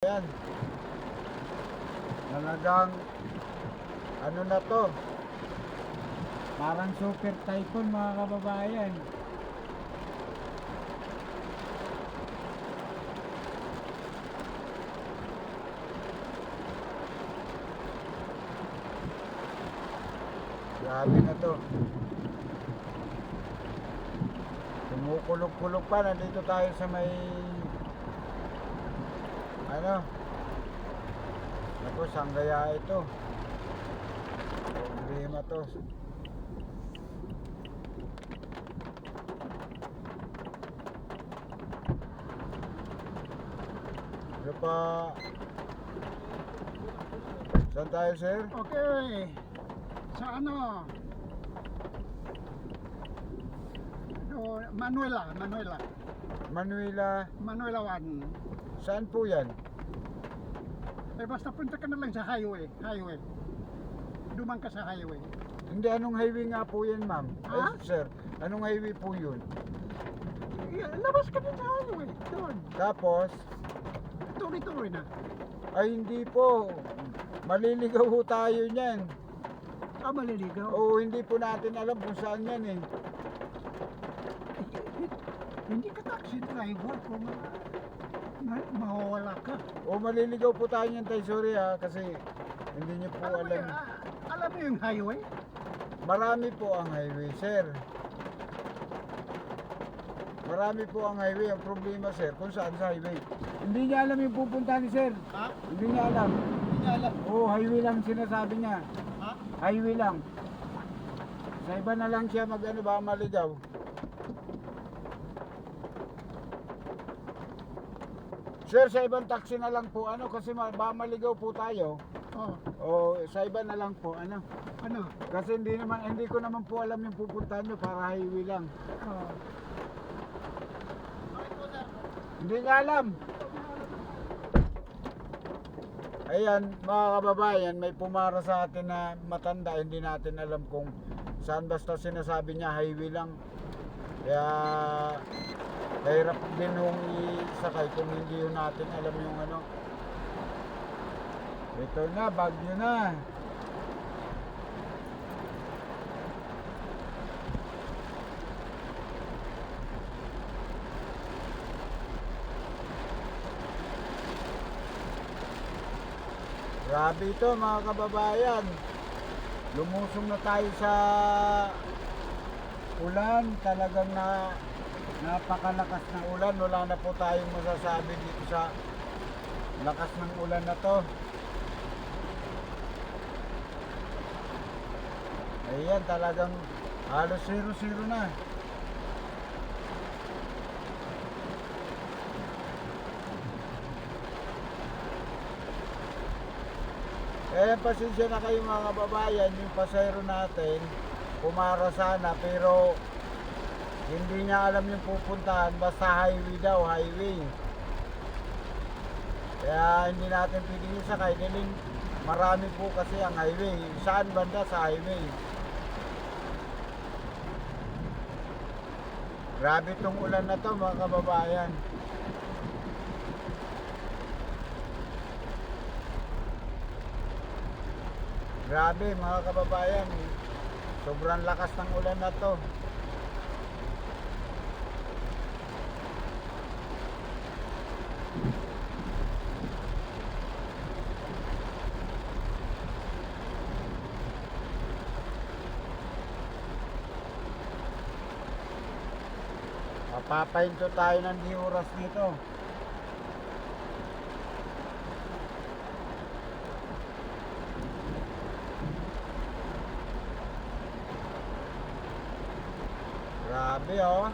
kababayan. Talagang ano na to, parang super typhoon mga kababayan. Grabe na to. Kumukulog-kulog pa. Nandito tayo sa may ano, ako saan kaya ito, problema to. Ano pa? Saan tayo, sir? Okay. Sa ano? Manuela. Manuela, 1. saan po yan? Eh basta punta ka na lang sa highway. Dumang ka sa highway. Hindi, anong highway nga po yan, ma'am? Ha? Ay, sir, anong highway po yun? Labas ka din sa highway. Doon. Tapos, Tuloy-tuloy na. ay hindi po, maliligaw po tayo niyan. Maliligaw. Oo, hindi po natin alam kung saan yan eh. Hindi ka taxi driver kung mawawala ka. O maliligaw po tayo niyan, tay, sorry ha, kasi hindi niyo po alam. Alam mo yung highway? Marami po ang highway, sir. Marami po ang highway. Ang problema, sir, kung saan sa highway. Hindi niya alam yung pupunta ni sir. Ha? Hindi niya alam. Hindi niya alam. Oo, highway lang sinasabi niya. Ha? Highway lang. Sa iba na lang siya mag-ano ba maligaw. Sir, sa ibang taxi na lang po ano kasi ba maligaw po tayo. Oh, O sa iba na lang po ano. ano? Kasi hindi ko naman po alam yung pupuntahan nyo para highway lang. Oh. Hindi niya alam. Ayan mga kababayan, may pumara sa atin na matanda, hindi natin alam kung saan, basta sinasabi niya highway lang. Kaya kahirap din yung isakay kung hindi yun natin alam yung ano. Ito na, bagyo na. Grabe ito mga kababayan. Lumusong na tayo sa ulan. Talagang napakalakas ng ulan. Wala na po tayong masasabi dito sa lakas ng ulan na to. Ayan, talagang halos 0-0 na. Eh, pasensya na kayo mga kababayan, yung pasayro natin, pumara sana, pero hindi niya alam yung pupuntahan, basta highway daw, highway. Kaya hindi natin pwedeng sakay, dahil marami po kasi ang highway. Saan banda sa highway? Grabe tong ulan na to mga kababayan. Grabe mga kababayan, sobrang lakas ng ulan na to. Mapapahinto tayo ng di oras nito. Grabe oh.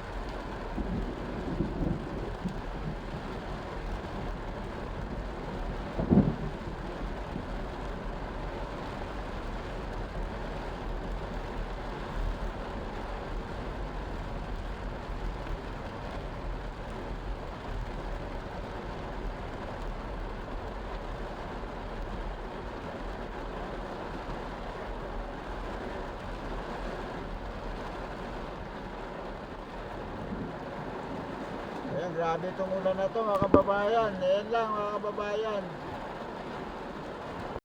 grabe itong ulan na to mga kababayan. Ayan lang mga kababayan.